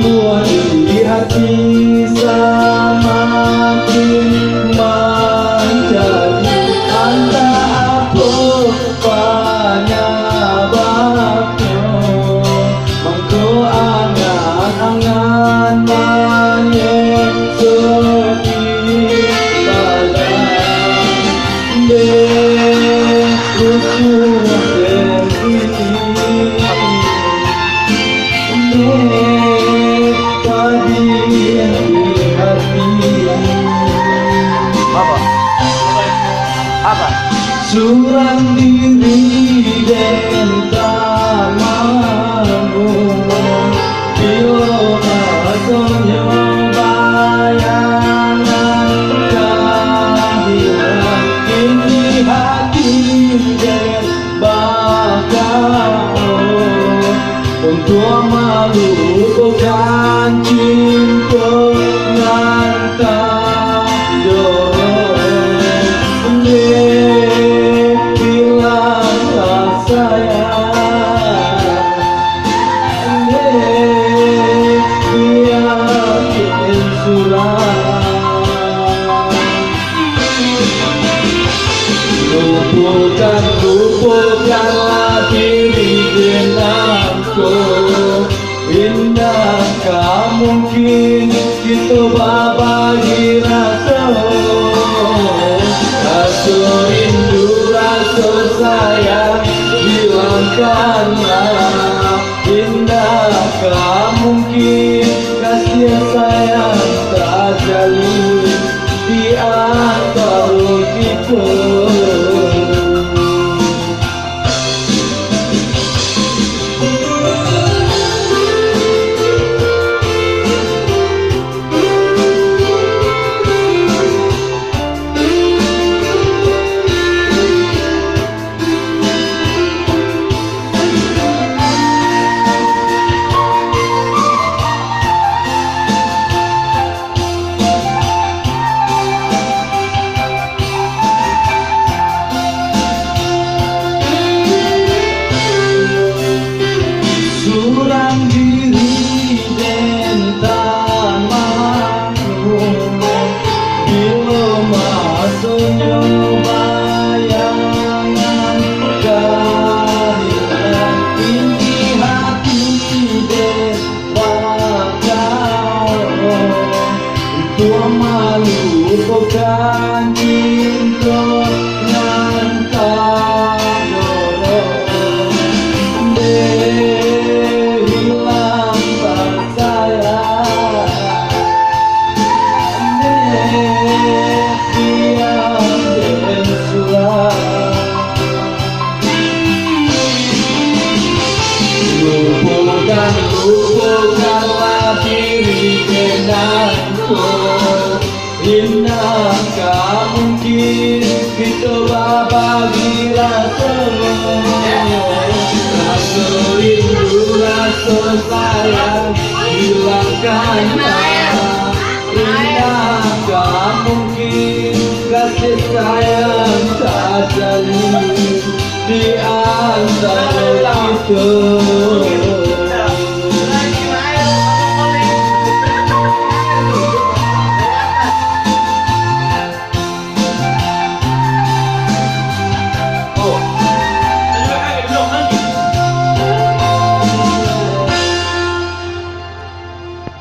buat di hati semakin menjadi anda apa penyebabnya. Mengko angan-angan nangis sedih badan deh usuh curang diri dan tak mampu bila rasanya bayangan kehadiran ini hati dan bakal untuk malu bukan cinta nyata lupakanlah diri denganku. Indakkah mungkin kita berbagi rasa rindu, rasa sayang hilangkanlah. Indakkah mungkin kasih sayang terjalin di antara kita. Malu bukan cinta nyata deh hilang sayang deh diam dan suram. Lupakanlah diri denganku. Indakkah mungkin kita berbagi rasa rindu, rasa sayang hilangkanlah. Indakkah mungkin kasih sayang terjalin di antara kita.